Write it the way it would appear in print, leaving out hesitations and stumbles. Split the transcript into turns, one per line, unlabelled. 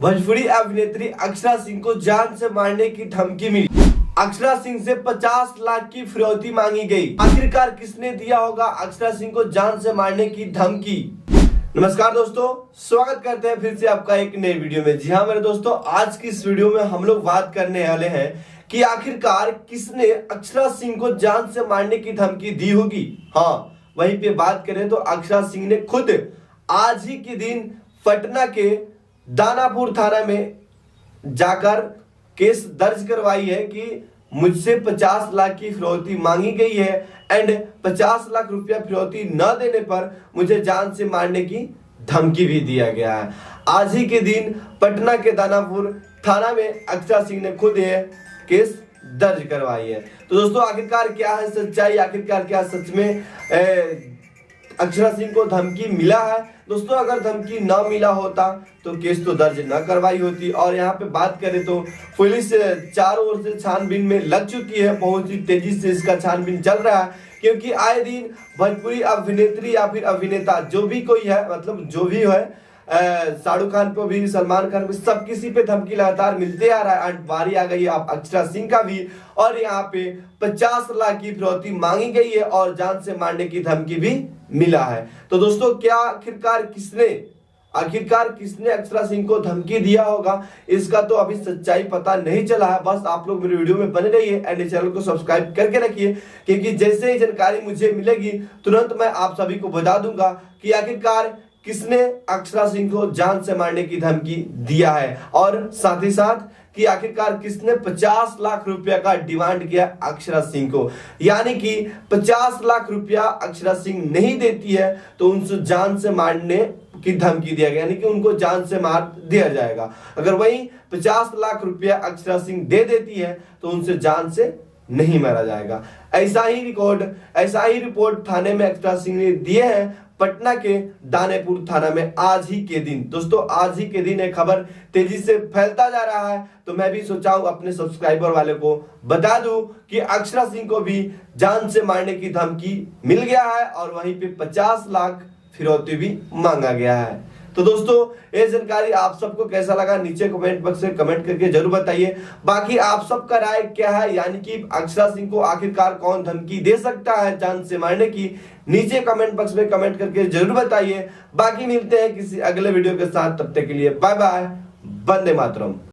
भोजपुरी अभिनेत्री अक्षरा सिंह को जान से मारने की धमकी मिली। अक्षरा सिंह से 50 लाख की फिरौती मांगी गई। आखिरकार किसने दिया होगा अक्षरा सिंह को जान से मारने की धमकी। नमस्कार दोस्तों, स्वागत करते हैं फिर से आपका एक नए वीडियो में। जी हाँ मेरे दोस्तों, आज की इस वीडियो में हम लोग बात करने वाले हैं कि आखिरकार किसने अक्षरा सिंह को जान से मारने की धमकी दी होगी। हाँ, वहीं पे बात करें तो अक्षरा सिंह ने खुद आज ही के दिन पटना के दानापुर थाना में जाकर केस दर्ज करवाई है कि मुझसे 50 लाख की फिरौती मांगी गई है एंड 50 लाख रुपया फिरौती न देने पर मुझे जान से मारने की धमकी भी दिया गया है। आज ही के दिन पटना के दानापुर थाना में अक्षरा सिंह ने खुद यह केस दर्ज करवाई है। तो दोस्तों, आखिरकार क्या है सच्चाई, आखिरकार क्या सच में अक्षरा सिंह को धमकी मिला है। दोस्तों, अगर धमकी न मिला होता तो केस तो दर्ज न करवाई होती। और यहाँ पे बात करें तो पुलिस चारों ओर से छानबीन में लग चुकी है। बहुत ही तेजी से इसका छानबीन चल रहा है, क्योंकि आए दिन भोजपुरी अभिनेत्री या फिर अभिनेता जो भी कोई है, मतलब जो भी है, शाहरुख खान को भी, सलमान खान को, सब किसी पे धमकी लगातार मिलते आ रहा है। बारी आ गई है आप अक्षरा सिंह का भी, और यहाँ पे 50 लाख की फिरौती मांगी गई है और जान से मारने की धमकी भी मिला है। तो दोस्तों, क्या आखिरकार किसने अक्षरा सिंह को धमकी दिया होगा, इसका तो अभी सच्चाई पता नहीं चला है। बस आप लोग मेरे वीडियो में बने रहिए एंड चैनल को सब्सक्राइब करके रखिए, क्योंकि जैसे ही जानकारी मुझे मिलेगी तुरंत मैं आप सभी को बता दूंगा कि आखिरकार किसने अक्षरा सिंह को जान से मारने की धमकी दिया है, और साथ ही साथ कि आखिरकार किसने 50 लाख रुपया का डिमांड किया अक्षरा सिंह को। यानी कि 50 लाख रुपया अक्षरा सिंह नहीं देती है तो उनसे जान से मारने की धमकी दिया गया, यानी कि उनको जान से मार दिया जाएगा। अगर वही 50 लाख रुपया अक्षरा सिंह दे देती है तो उनसे जान से नहीं मारा जाएगा। ऐसा ही रिपोर्ट थाने में अक्षरा सिंह ने दिए हैं, पटना के दानापुर थाना में आज ही के दिन। दोस्तों, आज ही के दिन एक खबर तेजी से फैलता जा रहा है, तो मैं भी सोचा हूं अपने सब्सक्राइबर वाले को बता दूं कि अक्षरा सिंह को भी जान से मारने की धमकी मिल गया है और वहीं पे 50 लाख फिरौती भी मांगा गया है। तो दोस्तों, ये जानकारी आप सबको कैसा लगा नीचे कमेंट बॉक्स में कमेंट करके जरूर बताइए। बाकी आप सबका राय क्या है, यानी कि अक्षरा सिंह को आखिरकार कौन धमकी दे सकता है जान से मारने की, नीचे कमेंट बॉक्स में कमेंट करके जरूर बताइए। बाकी मिलते हैं किसी अगले वीडियो के साथ, तब तक के लिए बाय बाय, वंदे मातरम।